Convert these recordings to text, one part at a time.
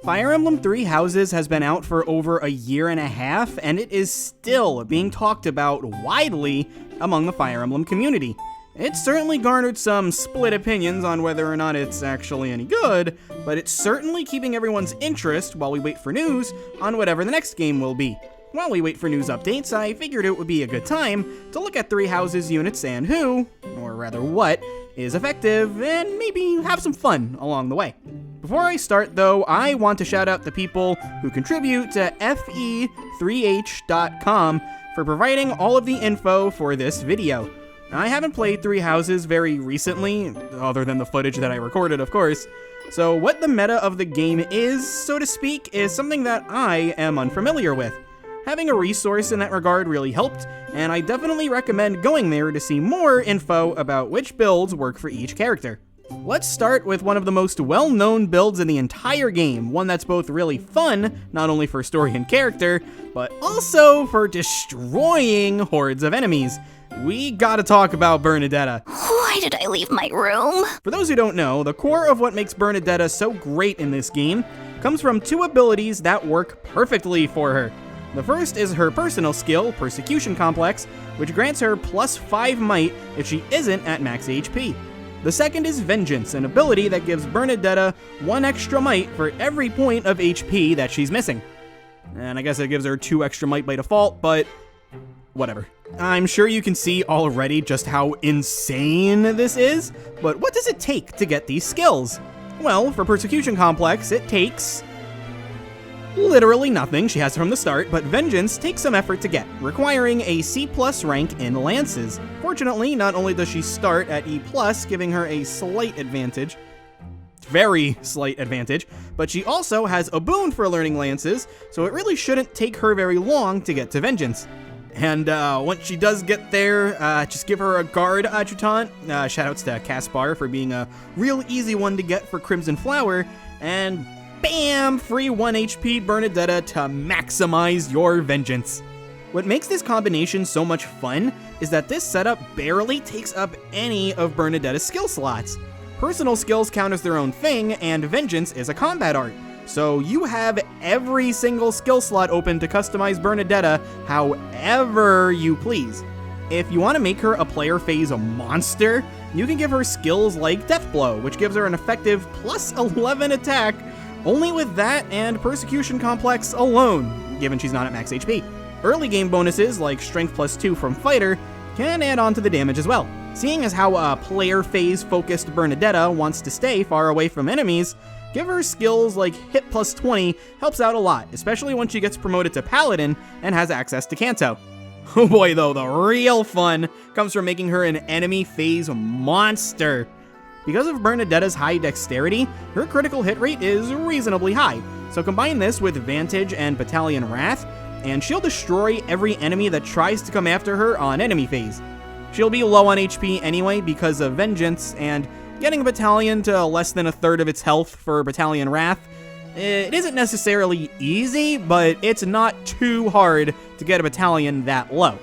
Fire Emblem Three Houses has been out for over a year and a half, and it is still being talked about widely among the Fire Emblem community. It's certainly garnered some split opinions on whether or not it's actually any good, but it's certainly keeping everyone's interest while we wait for news on whatever the next game will be. While we wait for news updates, I figured it would be a good time to look at Three Houses units and who, or rather what, is effective, and maybe have some fun along the way. Before I start though, I want to shout out the people who contribute to fe3h.com for providing all of the info for this video. I haven't played Three Houses very recently, other than the footage that I recorded, of course, so what the meta of the game is, so to speak, is something that I am unfamiliar with. Having a resource in that regard really helped, and I definitely recommend going there to see more info about which builds work for each character. Let's start with one of the most well-known builds in the entire game, one that's both really fun, not only for story and character, but also for destroying hordes of enemies. We gotta talk about Bernadetta. Why did I leave my room? For those who don't know, the core of what makes Bernadetta so great in this game comes from two abilities that work perfectly for her. The first is her personal skill, Persecution Complex, which grants her +5 might if she isn't at max HP. The second is Vengeance, an ability that gives Bernadetta 1 extra might for every point of HP that she's missing. And I guess it gives her 2 extra might by default, but whatever. I'm sure you can see already just how insane this is, but what does it take to get these skills? Well, for Persecution Complex, it takes literally nothing, she has it from the start, but Vengeance takes some effort to get, requiring a C+ rank in Lances. Fortunately, not only does she start at E+, giving her a slight advantage, very slight advantage, but she also has a boon for learning Lances, so it really shouldn't take her very long to get to Vengeance. And once she does get there, just give her a Guard Adjutant. Shoutouts to Caspar for being a real easy one to get for Crimson Flower, and bam! Free 1 HP Bernadetta to maximize your Vengeance. What makes this combination so much fun is that this setup barely takes up any of Bernadetta's skill slots. Personal skills count as their own thing, and Vengeance is a combat art. So you have every single skill slot open to customize Bernadetta however you please. If you want to make her a player phase monster, you can give her skills like Death Blow, which gives her an effective +11 attack, only with that and Persecution Complex alone, given she's not at max HP. Early game bonuses like Strength +2 from Fighter can add on to the damage as well. Seeing as how a player phase focused Bernadetta wants to stay far away from enemies, give her skills like Hit +20 helps out a lot, especially when she gets promoted to Paladin and has access to Kanto. Oh boy though, the real fun comes from making her an enemy phase monster. Because of Bernadetta's high dexterity, her critical hit rate is reasonably high, so combine this with Vantage and Battalion Wrath, and she'll destroy every enemy that tries to come after her on enemy phase. She'll be low on HP anyway because of Vengeance, and getting a battalion to less than a third of its health for Battalion Wrath, it isn't necessarily easy, but it's not too hard to get a battalion that low.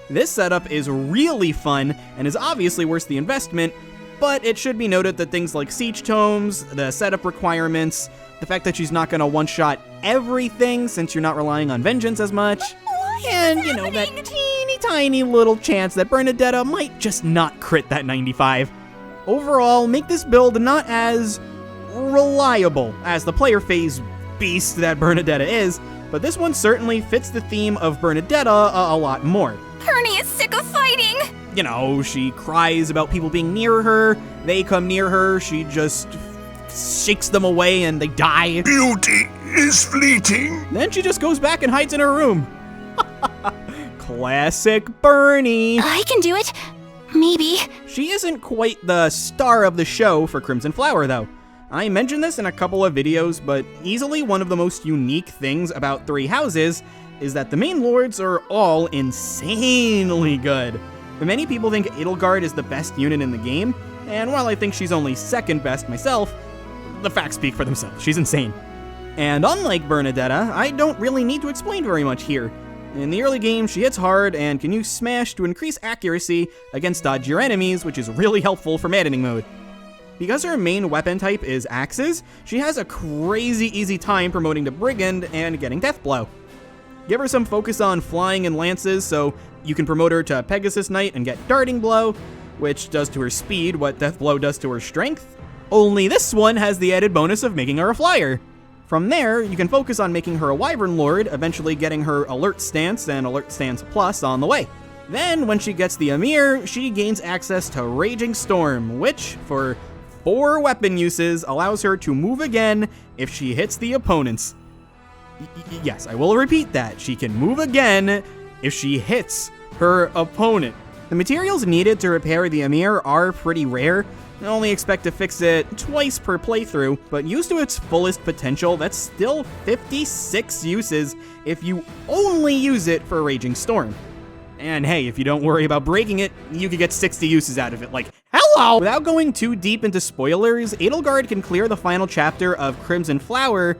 This setup is really fun, and is obviously worth the investment, but it should be noted that things like Siege Tomes, the setup requirements, the fact that she's not going to one-shot everything since you're not relying on Vengeance as much, and, you know, that teeny tiny little chance that Bernadetta might just not crit that 95. Overall, make this build not as reliable as the player phase beast that Bernadetta is, but this one certainly fits the theme of Bernadetta a lot more. Ernie is sick of fighting! You know, she cries about people being near her, they come near her, she just shakes them away and they die. Beauty is fleeting. Then she just goes back and hides in her room. Classic Bernie. I can do it. Maybe. She isn't quite the star of the show for Crimson Flower, though. I mentioned this in a couple of videos, but easily one of the most unique things about Three Houses is that the main lords are all insanely good. Many people think Edelgard is the best unit in the game, and while I think she's only second best myself, the facts speak for themselves. She's insane. And unlike Bernadetta, I don't really need to explain very much here. In the early game, she hits hard and can use Smash to increase accuracy against dodgier enemies, which is really helpful for maddening mode. Because her main weapon type is axes, she has a crazy easy time promoting to Brigand and getting Death Blow. Give her some focus on flying and lances so you can promote her to Pegasus Knight and get Darting Blow, which does to her speed what Death Blow does to her strength. Only this one has the added bonus of making her a flyer. From there, you can focus on making her a Wyvern Lord, eventually getting her Alert Stance and Alert Stance Plus on the way. Then, when she gets the Amir, she gains access to Raging Storm, which, for 4 weapon uses, allows her to move again if she hits the opponents. Yes, I will repeat that. She can move again if she hits her opponent. The materials needed to repair the Amir are pretty rare. I only expect to fix it twice per playthrough, but used to its fullest potential, that's still 56 uses if you only use it for Raging Storm. And hey, if you don't worry about breaking it, you could get 60 uses out of it, like, hello! Without going too deep into spoilers, Edelgard can clear the final chapter of Crimson Flower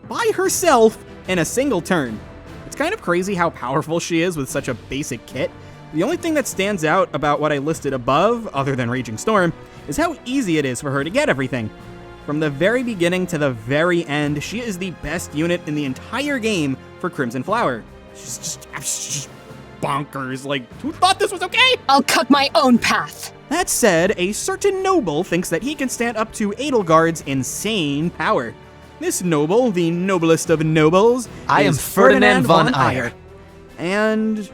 by herself in a single turn. It's kind of crazy how powerful she is with such a basic kit. The only thing that stands out about what I listed above, other than Raging Storm, is how easy it is for her to get everything. From the very beginning to the very end, she is the best unit in the entire game for Crimson Flower. She's just bonkers. Like, who thought this was okay? I'll cut my own path. That said, a certain noble thinks that he can stand up to Edelgard's insane power. This noble, the noblest of nobles, I am Ferdinand von Aegir. And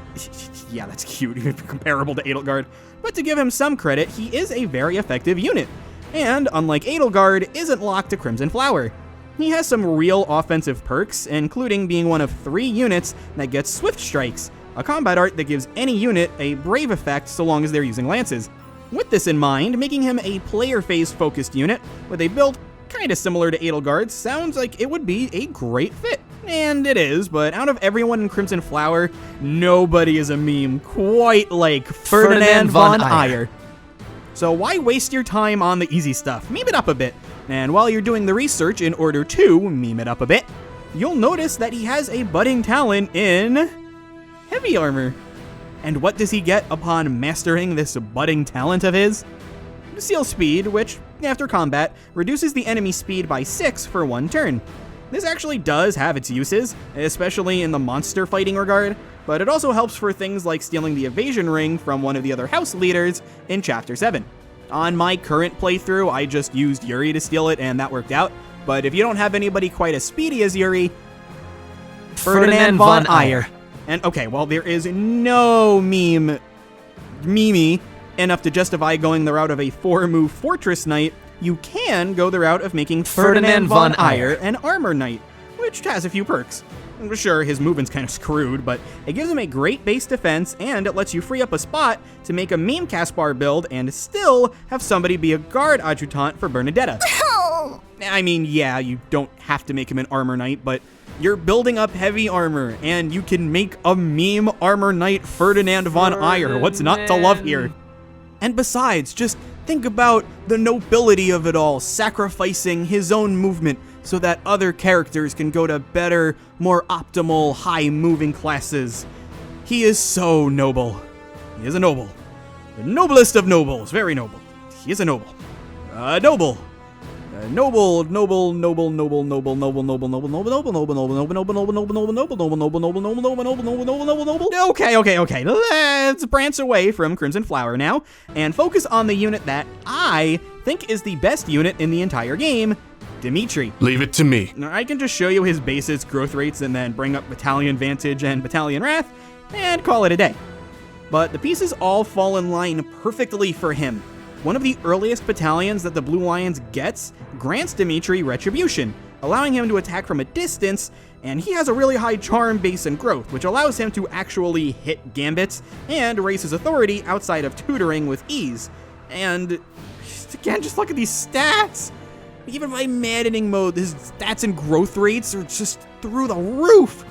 yeah, that's cute, comparable to Edelgard. But to give him some credit, he is a very effective unit. And unlike Edelgard, isn't locked to Crimson Flower. He has some real offensive perks, including being one of 3 units that gets Swift Strikes, a combat art that gives any unit a brave effect so long as they're using lances. With this in mind, making him a player phase focused unit with a build kinda similar to Edelgard's sounds like it would be a great fit. And it is, but out of everyone in Crimson Flower, nobody is a meme quite like Ferdinand von Aegir. So why waste your time on the easy stuff? Meme it up a bit. And while you're doing the research in order to meme it up a bit, you'll notice that he has a budding talent in heavy armor. And what does he get upon mastering this budding talent of his? Seal Speed, which, after combat, reduces the enemy speed by 6 for 1 turn. This actually does have its uses, especially in the monster fighting regard, but it also helps for things like stealing the evasion ring from one of the other house leaders in Chapter 7. On my current playthrough, I just used Yuri to steal it and that worked out, but if you don't have anybody quite as speedy as Yuri, Ferdinand von Aegir. And okay, well, there is no meme enough to justify going the route of a 4-move Fortress Knight. You can go the route of making Ferdinand von Aegir an Armor Knight, which has a few perks. Sure, his movement's kind of screwed, but it gives him a great base defense, and it lets you free up a spot to make a meme Caspar build and still have somebody be a guard adjutant for Bernadetta. I mean, yeah, you don't have to make him an Armor Knight, but you're building up heavy armor, and you can make a meme Armor Knight Ferdinand von Aegir. What's not to love here? And besides, just think about the nobility of it all, sacrificing his own movement so that other characters can go to better, more optimal, high-moving classes. He is so noble. He is a noble. The noblest of nobles. Very noble. He is a noble. Noble. Noble. Okay. Let's branch away from Crimson Flower now and focus on the unit that I think is the best unit in the entire game, Dimitri. Leave it to me. I can just show you his basis, growth rates, and then bring up Battalion Vantage and Battalion Wrath and call it a day. But the pieces all fall in line perfectly for him. One of the earliest battalions that the Blue Lions gets grants Dimitri Retribution, allowing him to attack from a distance, and he has a really high charm base and growth, which allows him to actually hit gambits and raise his authority outside of tutoring with ease. And again, just look at these stats. Even by maddening mode, his stats and growth rates are just through the roof.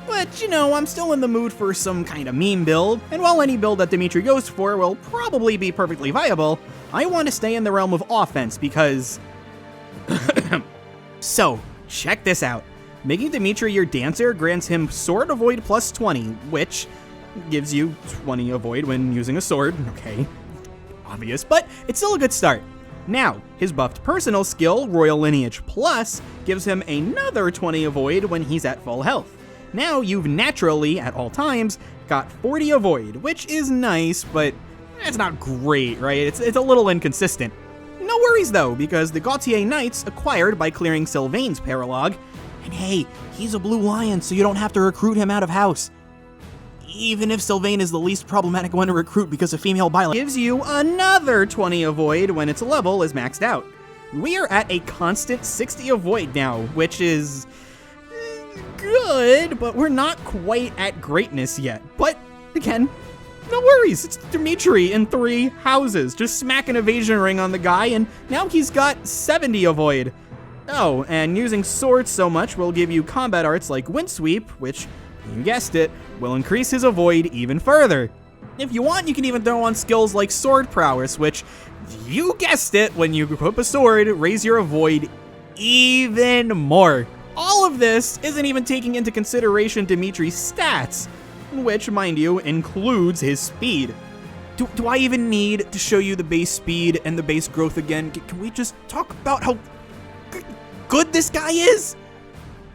But, you know, I'm still in the mood for some kind of meme build, and while any build that Dimitri goes for will probably be perfectly viable, I want to stay in the realm of offense because... So, check this out. Making Dimitri your dancer grants him Sword Avoid plus 20, which gives you 20 avoid when using a sword. Okay, obvious, but it's still a good start. Now, his buffed personal skill, Royal Lineage Plus, gives him another 20 avoid when he's at full health. Now you've naturally, at all times, got 40 avoid, which is nice, but it's not great, right? It's a little inconsistent. No worries though, because the Gautier Knights acquired by clearing Sylvain's paralog, and hey, he's a blue lion, so you don't have to recruit him out of house. Even if Sylvain is the least problematic one to recruit because of female byline, gives you another 20 avoid when its level is maxed out. We are at a constant 60 avoid now, which is good, but we're not quite at greatness yet. But again, no worries, it's Dimitri in 3 houses. Just smack an evasion ring on the guy, and now he's got 70 avoid. Oh, and using swords so much will give you combat arts like Wind Sweep, which, you guessed it, will increase his avoid even further. If you want, you can even throw on skills like Sword Prowess, which, you guessed it, when you equip a sword, raise your avoid even more. All of this isn't even taking into consideration Dimitri's stats, which, mind you, includes his speed. Do I even need to show you the base speed and the base growth again? Can we just talk about how good this guy is?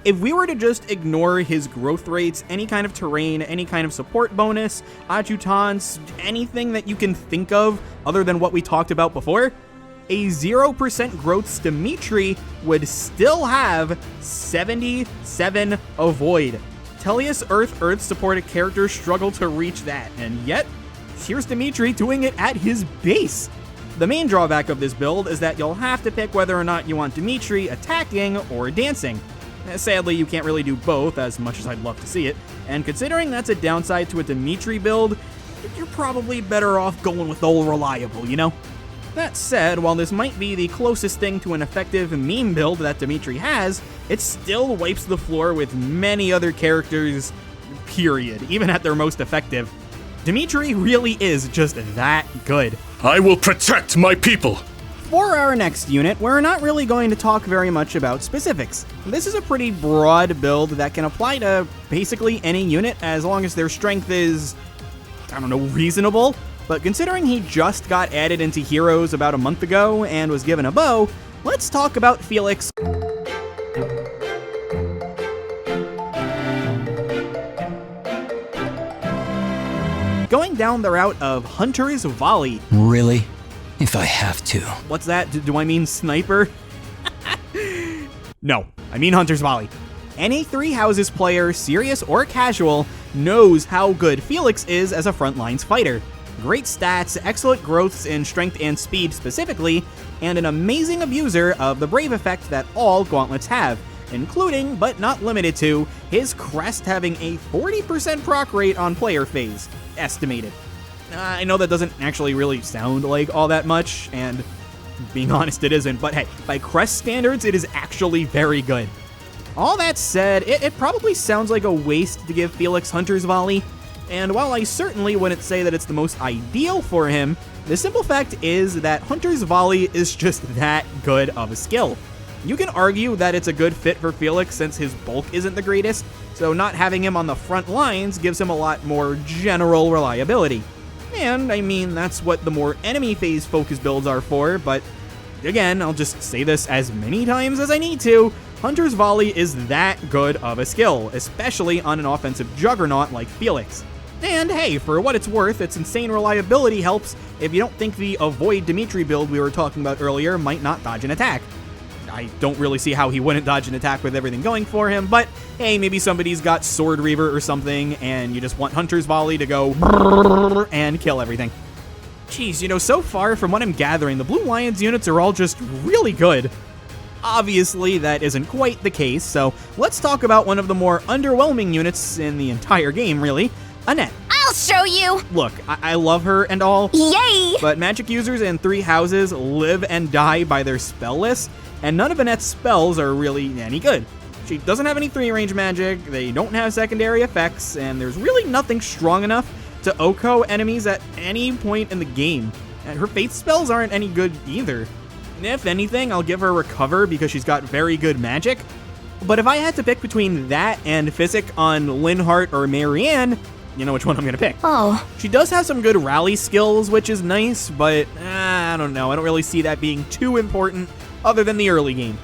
If we were to just ignore his growth rates, any kind of terrain, any kind of support bonus, adjutants, anything that you can think of other than what we talked about before, a 0% growth Dimitri would still have 77 avoid. Tellius Earth supported characters struggle to reach that, and yet, here's Dimitri doing it at his base. The main drawback of this build is that you'll have to pick whether or not you want Dimitri attacking or dancing. Sadly, you can't really do both, as much as I'd love to see it, and considering that's a downside to a Dimitri build, you're probably better off going with old reliable, you know? That said, while this might be the closest thing to an effective meme build that Dimitri has, it still wipes the floor with many other characters, period, even at their most effective. Dimitri really is just that good. I will protect my people. For our next unit, we're not really going to talk very much about specifics. This is a pretty broad build that can apply to basically any unit as long as their strength is, I don't know, reasonable. But considering he just got added into Heroes about a month ago and was given a bow, let's talk about Felix. Going down the route of Hunter's Volley. Really? If I have to. What's that? Do I mean sniper? No, I mean Hunter's Volley. Any 3 Houses player, serious or casual, knows how good Felix is as a frontlines fighter. Great stats, excellent growths in strength and speed specifically, and an amazing abuser of the Brave effect that all gauntlets have, including, but not limited to, his crest having a 40% proc rate on player phase, estimated. I know that doesn't actually really sound like all that much, and being honest, it isn't, but hey, by crest standards, it is actually very good. All that said, it probably sounds like a waste to give Felix Hunter's Volley, and while I certainly wouldn't say that it's the most ideal for him, the simple fact is that Hunter's Volley is just that good of a skill. You can argue that it's a good fit for Felix since his bulk isn't the greatest, so not having him on the front lines gives him a lot more general reliability. And, I mean, that's what the more enemy phase focus builds are for, but again, I'll just say this as many times as I need to, Hunter's Volley is that good of a skill, especially on an offensive juggernaut like Felix. And hey, for what it's worth, its insane reliability helps if you don't think the Avoid Dimitri build we were talking about earlier might not dodge an attack. I don't really see how he wouldn't dodge an attack with everything going for him, but hey, maybe somebody's got Sword Reaver or something, and you just want Hunter's Volley to go and kill everything. Jeez, you know, so far from what I'm gathering, the Blue Lions units are all just really good. Obviously, that isn't quite the case, so let's talk about one of the more underwhelming units in the entire game, really, Annette. I'll show you! Look, I love her and all, Yay! but magic users in 3 Houses live and die by their spell list, and none of Annette's spells are really any good. She doesn't have any 3-range magic, they don't have secondary effects, and there's really nothing strong enough to OHKO enemies at any point in the game. And her faith spells aren't any good either. If anything, I'll give her Recover because she's got very good magic. But if I had to pick between that and Physic on Linhardt or Marianne, you know which one I'm gonna pick. Oh, She does have some good rally skills, which is nice, but I don't know. I don't really see that being too important other than the early game,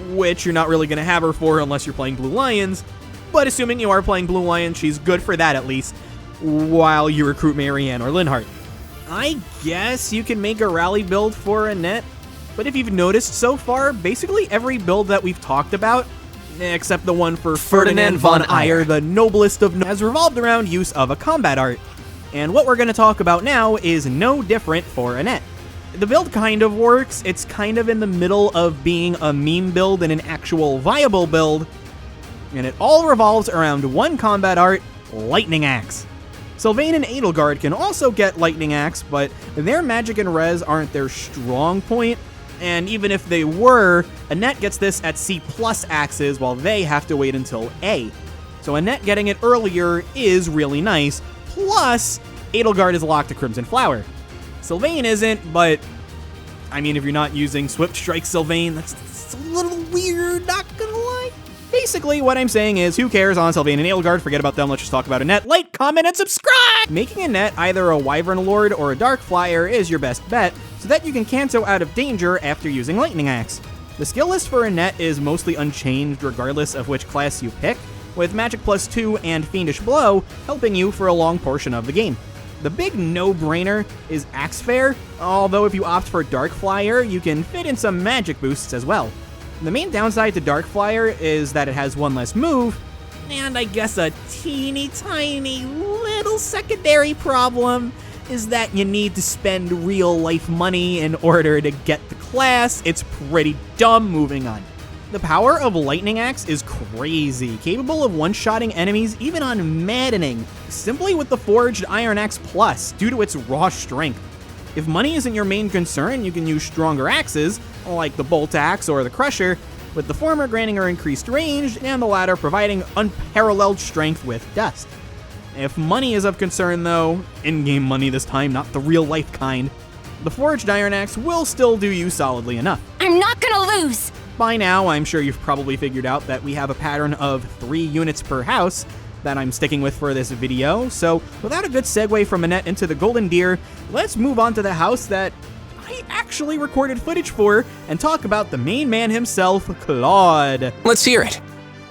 which you're not really gonna have her for unless you're playing Blue Lions. But assuming you are playing Blue Lions, she's good for that at least, while you recruit Marianne or Linhardt. I guess you can make a rally build for Annette, but if you've noticed so far, basically every build that we've talked about, except the one for Ferdinand von Aegir, the noblest of has revolved around use of a combat art. And what we're going to talk about now is no different for Annette. The build kind of works, it's kind of in the middle of being a meme build and an actual viable build, and it all revolves around one combat art, Lightning Axe. Sylvain and Edelgard can also get Lightning Axe, but their magic and res aren't their strong point, and even if they were, Annette gets this at C+ axes while they have to wait until A. So Annette getting it earlier is really nice, plus Edelgard is locked to Crimson Flower. Sylvain isn't, but I mean if you're not using Swift Strike Sylvain, that's a little weird, not gonna lie. Basically, what I'm saying is, who cares on Sylvain and Edelgard? Forget about them, let's just talk about Annette. Like, comment, and subscribe! Making Annette either a Wyvern Lord or a Dark Flyer is your best bet, so that you can Canto out of danger after using Lightning Axe. The skill list for Annette is mostly unchanged regardless of which class you pick, with Magic +2 and Fiendish Blow helping you for a long portion of the game. The big no-brainer is Axe Fair, although if you opt for Dark Flyer, you can fit in some magic boosts as well. The main downside to Dark Flyer is that it has one less move, and I guess a teeny tiny little secondary problem is that you need to spend real life money in order to get the class. It's pretty dumb. Moving on. The power of Lightning Axe is crazy, capable of one-shotting enemies even on maddening, simply with the Forged Iron Axe Plus due to its raw strength. If money isn't your main concern, you can use stronger axes, like the Bolt Axe or the Crusher, with the former granting her increased range, and the latter providing unparalleled strength with dust. If money is of concern though, in-game money this time, not the real-life kind, the Forged Iron Axe will still do you solidly enough. I'm not gonna lose! By now, I'm sure you've probably figured out that we have a pattern of 3 units per house that I'm sticking with for this video, so without a good segue from Annette into the Golden Deer, let's move on to the house that I actually recorded footage for and talk about the main man himself, Claude. Let's hear it.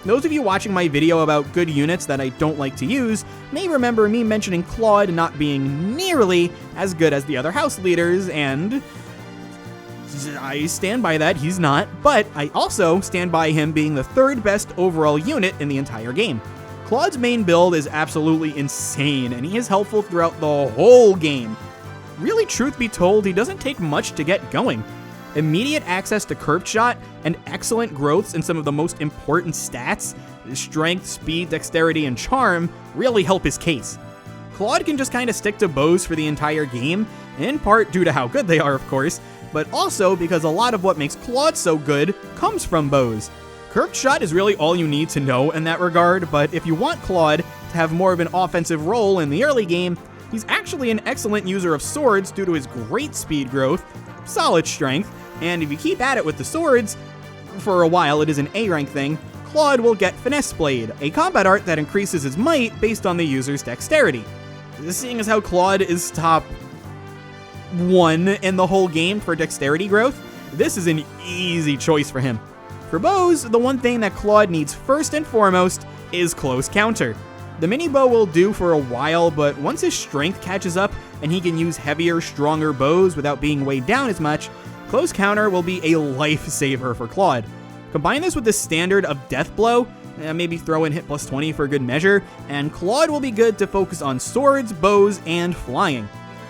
Those of you watching my video about good units that I don't like to use may remember me mentioning Claude not being nearly as good as the other house leaders, and I stand by that, he's not, but I also stand by him being the 3rd best overall unit in the entire game. Claude's main build is absolutely insane, and he is helpful throughout the whole game. Really, truth be told, he doesn't take much to get going. Immediate access to Curved Shot and excellent growths in some of the most important stats, strength, speed, dexterity, and charm, really help his case. Claude can just kind of stick to bows for the entire game, in part due to how good they are, of course, but also because a lot of what makes Claude so good comes from bows. Curved Shot is really all you need to know in that regard, but if you want Claude to have more of an offensive role in the early game, he's actually an excellent user of swords due to his great speed growth, solid strength, and if you keep at it with the swords, for a while it is an A rank thing, Claude will get Finesse Blade, a combat art that increases his might based on the user's dexterity. Seeing as how Claude is top 1 in the whole game for dexterity growth, this is an easy choice for him. For bows, the one thing that Claude needs first and foremost is Close Counter. The mini bow will do for a while, but once his strength catches up and he can use heavier, stronger bows without being weighed down as much, Close Counter will be a lifesaver for Claude. Combine this with the standard of Death Blow, maybe throw in hit +20 for good measure, and Claude will be good to focus on swords, bows, and flying.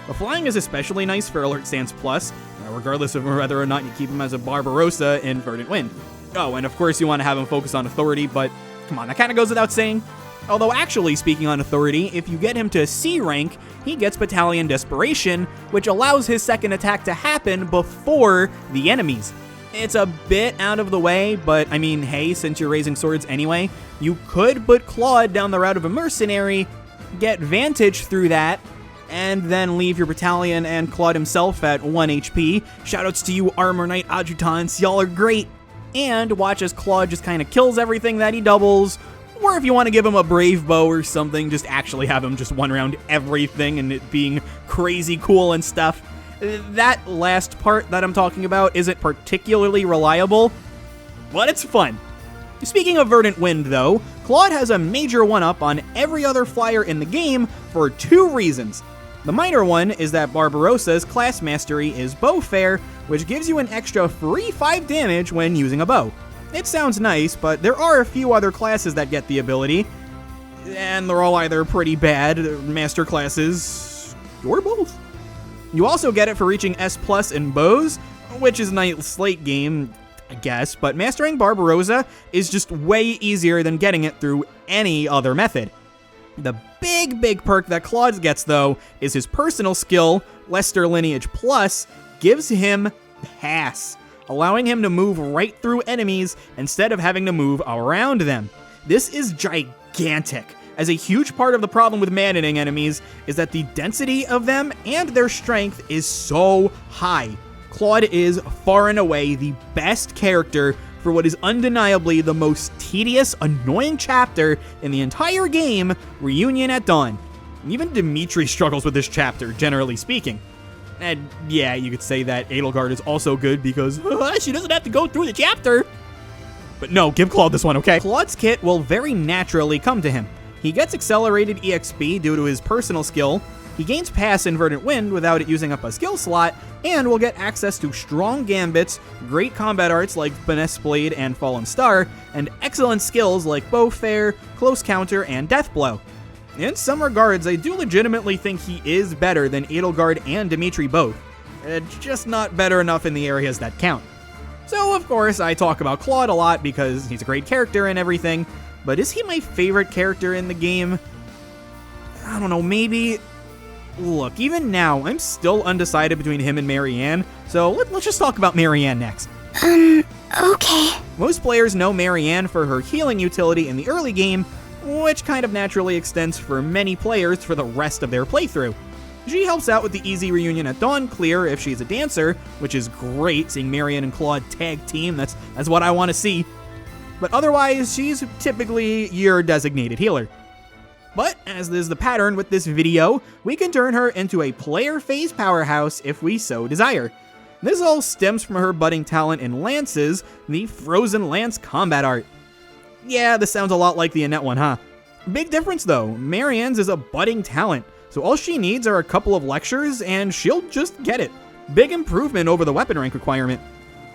The flying is especially nice for Alert Stance Plus, regardless of whether or not you keep him as a Barbarossa in Verdant Wind. Oh, and of course you want to have him focus on authority, but come on, that kind of goes without saying. Although actually, speaking on authority, if you get him to C rank, he gets Battalion Desperation, which allows his second attack to happen before the enemies. It's a bit out of the way, but I mean, hey, since you're raising swords anyway, you could put Claude down the route of a mercenary, get Vantage through that, and then leave your battalion and Claude himself at 1 HP. Shoutouts to you Armor Knight Adjutants, y'all are great! And watch as Claude just kind of kills everything that he doubles, Or if you want to give him a brave bow or something, just actually have him just one round everything and it being crazy cool and stuff. That last part that I'm talking about isn't particularly reliable, but it's fun. Speaking of Verdant Wind, though, Claude has a major one-up on every other flyer in the game for 2 reasons. The minor one is that Barbarossa's class mastery is Bow Fair, which gives you an extra free 5 damage when using a bow. It sounds nice, but there are a few other classes that get the ability, and they're all either pretty bad master classes, or both. You also get it for reaching S+ in bows, which is a nice late game, I guess, but mastering Barbarossa is just way easier than getting it through any other method. The big perk that Claude gets, though, is his personal skill, Lester Lineage Plus, gives him Pass, allowing him to move right through enemies instead of having to move around them. This is gigantic, as a huge part of the problem with maddening enemies is that the density of them and their strength is so high. Claude is far and away the best character for what is undeniably the most tedious, annoying chapter in the entire game, Reunion at Dawn. Even Dimitri struggles with this chapter, generally speaking. And yeah, you could say that Edelgard is also good because she doesn't have to go through the chapter. But no, give Claude this one, okay? Claude's kit will very naturally come to him. He gets accelerated EXP due to his personal skill, he gains Pass in Verdant Wind without it using up a skill slot, and will get access to strong gambits, great combat arts like Finesse Blade and Fallen Star, and excellent skills like Bow Fair, Close Counter, and Death Blow. In some regards, I do legitimately think he is better than Edelgard and Dimitri both, just not better enough in the areas that count. So of course I talk about Claude a lot because he's a great character and everything, but is he my favorite character in the game? I don't know, maybe. Look, even now, I'm still undecided between him and Marianne, so let's just talk about Marianne next. Okay. Most players know Marianne for her healing utility in the early game, which kind of naturally extends for many players for the rest of their playthrough. She helps out with the easy Reunion at Dawn clear if she's a dancer, which is great, seeing Marianne and Claude tag team, that's what I want to see. But otherwise, she's typically your designated healer. But, as is the pattern with this video, we can turn her into a player phase powerhouse if we so desire. This all stems from her budding talent in Lances, the Frozen Lance combat art. Yeah, this sounds a lot like the Annette one, huh? Big difference though, Marianne's is a budding talent, so all she needs are a couple of lectures and she'll just get it. Big improvement over the weapon rank requirement.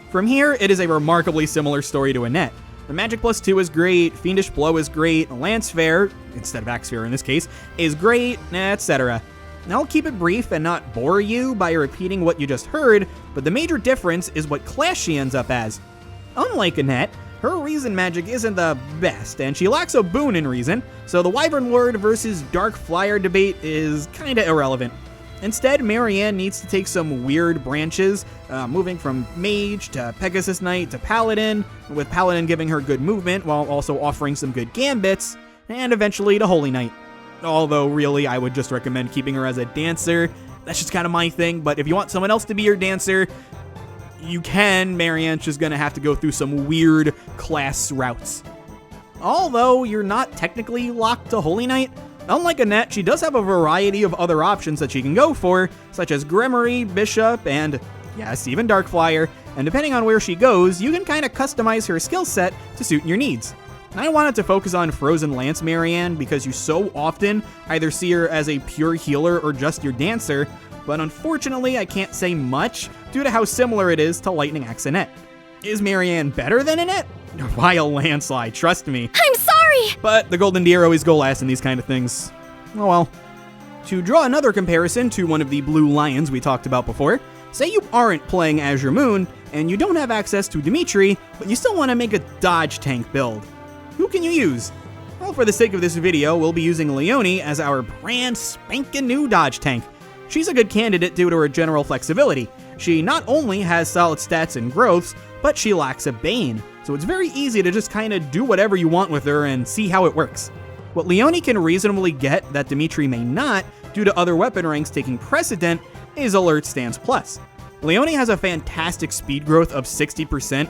From here, it is a remarkably similar story to Annette. The Magic +2 is great, Fiendish Blow is great, Lance Fair, instead of Axe Fair in this case, is great, etc. I'll keep it brief and not bore you by repeating what you just heard, but the major difference is what class she ends up as. Unlike Annette, her Reason magic isn't the best, and she lacks a boon in Reason, so the Wyvern Lord versus Dark Flyer debate is kinda irrelevant. Instead, Marianne needs to take some weird branches, moving from Mage to Pegasus Knight to Paladin, with Paladin giving her good movement while also offering some good gambits, and eventually to Holy Knight. Although really, I would just recommend keeping her as a dancer. That's just kind of my thing, but if you want someone else to be your dancer, you can. Marianne's just gonna have to go through some weird class routes. Although you're not technically locked to Holy Knight, unlike Annette, she does have a variety of other options that she can go for, such as Grimory, Bishop, and yes, even Darkflyer, and depending on where she goes, you can kind of customize her skill set to suit your needs. I wanted to focus on Frozen Lance Marianne because you so often either see her as a pure healer or just your dancer, but unfortunately I can't say much due to how similar it is to Lightning Axe Annette. Is Marianne better than Annette? By a landslide, trust me. I'm sorry! But the golden deer always go last in these kind of things. Oh well. To draw another comparison to one of the blue lions we talked about before, say you aren't playing Azure Moon, and you don't have access to Dimitri, but you still want to make a dodge tank build. Who can you use? Well, for the sake of this video, we'll be using Leonie as our brand spankin' new dodge tank. She's a good candidate due to her general flexibility. She not only has solid stats and growths, but she lacks a Bane, so it's very easy to just kinda do whatever you want with her and see how it works. What Leonie can reasonably get that Dimitri may not, due to other weapon ranks taking precedent, is Alert Stance Plus. Leonie has a fantastic speed growth of 60%,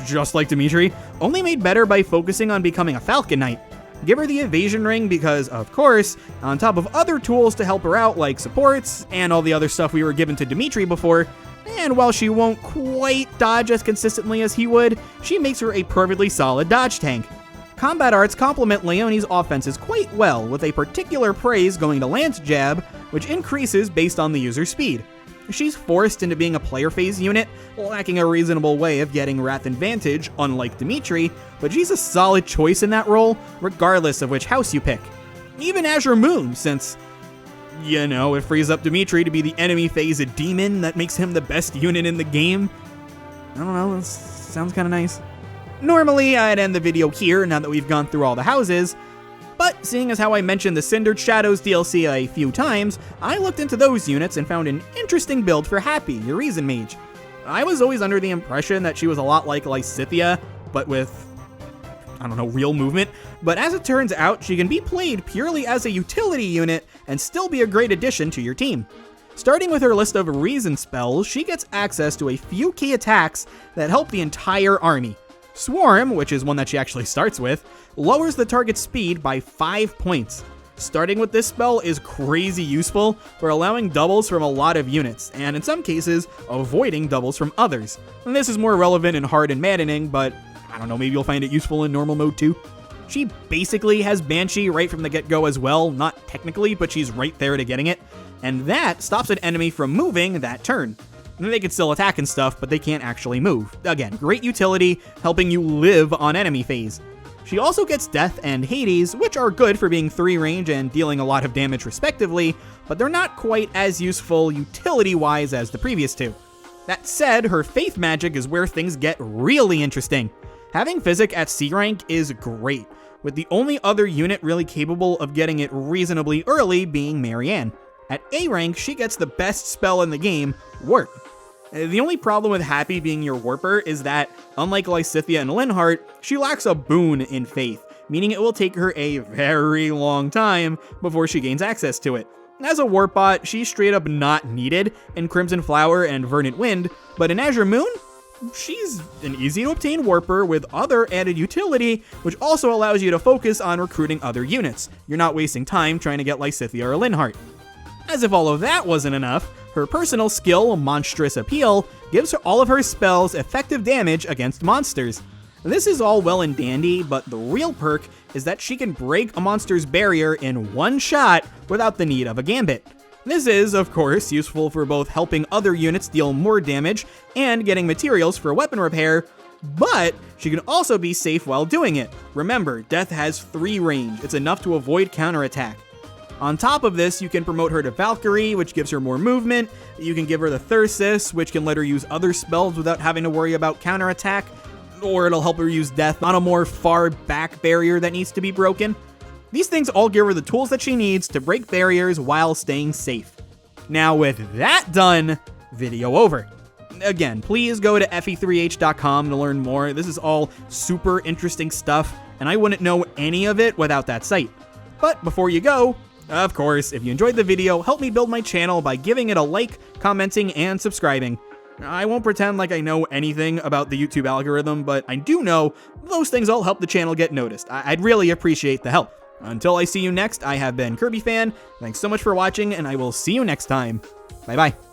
just like Dimitri, only made better by focusing on becoming a Falcon Knight. Give her the evasion ring because, of course, on top of other tools to help her out like supports and all the other stuff we were given to Dimitri before, and while she won't quite dodge as consistently as he would, she makes her a perfectly solid dodge tank. Combat arts complement Leonie's offenses quite well, with a particular praise going to Lance Jab, which increases based on the user's speed. She's forced into being a player phase unit, lacking a reasonable way of getting Wrath Advantage, unlike Dimitri, but she's a solid choice in that role, regardless of which house you pick. Even Azure Moon, since, it frees up Dimitri to be the enemy phase demon that makes him the best unit in the game. I don't know, this sounds kinda nice. Normally, I'd end the video here now that we've gone through all the houses, but seeing as how I mentioned the Cindered Shadows DLC a few times, I looked into those units and found an interesting build for Hapi, your Reason Mage. I was always under the impression that she was a lot like Lysithea, but with, real movement, but as it turns out, she can be played purely as a utility unit and still be a great addition to your team. Starting with her list of Reason spells, she gets access to a few key attacks that help the entire army. Swarm, which is one that she actually starts with, lowers the target's speed by 5 points. Starting with this spell is crazy useful for allowing doubles from a lot of units, and in some cases, avoiding doubles from others. And this is more relevant in hard and maddening, but maybe you'll find it useful in normal mode too. She basically has Banshee right from the get-go as well, not technically, but she's right there to getting it, and that stops an enemy from moving that turn. They can still attack and stuff, but they can't actually move. Again, great utility, helping you live on enemy phase. She also gets Death and Hades, which are good for being 3 range and dealing a lot of damage respectively, but they're not quite as useful utility-wise as the previous two. That said, her Faith magic is where things get really interesting. Having Physic at C rank is great, with the only other unit really capable of getting it reasonably early being Marianne. At A rank, she gets the best spell in the game, Warp. The only problem with Hapi being your Warper is that, unlike Lysithea and Linhardt, she lacks a boon in Faith, meaning it will take her a very long time before she gains access to it. As a Warp bot, she's straight up not needed in Crimson Flower and Verdant Wind, but in Azure Moon, she's an easy to obtain Warper with other added utility, which also allows you to focus on recruiting other units. You're not wasting time trying to get Lysithea or Linhardt. As if all of that wasn't enough, her personal skill, Monstrous Appeal, gives her all of her spells effective damage against monsters. This is all well and dandy, but the real perk is that she can break a monster's barrier in one shot without the need of a gambit. This is, of course, useful for both helping other units deal more damage and getting materials for weapon repair, but she can also be safe while doing it. Remember, Death has 3 range, it's enough to avoid counterattack. On top of this, you can promote her to Valkyrie, which gives her more movement. You can give her the Thyrsus, which can let her use other spells without having to worry about counterattack. Or it'll help her use Death on a more far back barrier that needs to be broken. These things all give her the tools that she needs to break barriers while staying safe. Now with that done, video over. Again, please go to fe3h.com to learn more. This is all super interesting stuff, and I wouldn't know any of it without that site. But before you go, of course, if you enjoyed the video, help me build my channel by giving it a like, commenting, and subscribing. I won't pretend like I know anything about the YouTube algorithm, but I do know those things all help the channel get noticed. I'd really appreciate the help. Until I see you next, I have been Kirby Fan. Thanks so much for watching, and I will see you next time. Bye-bye.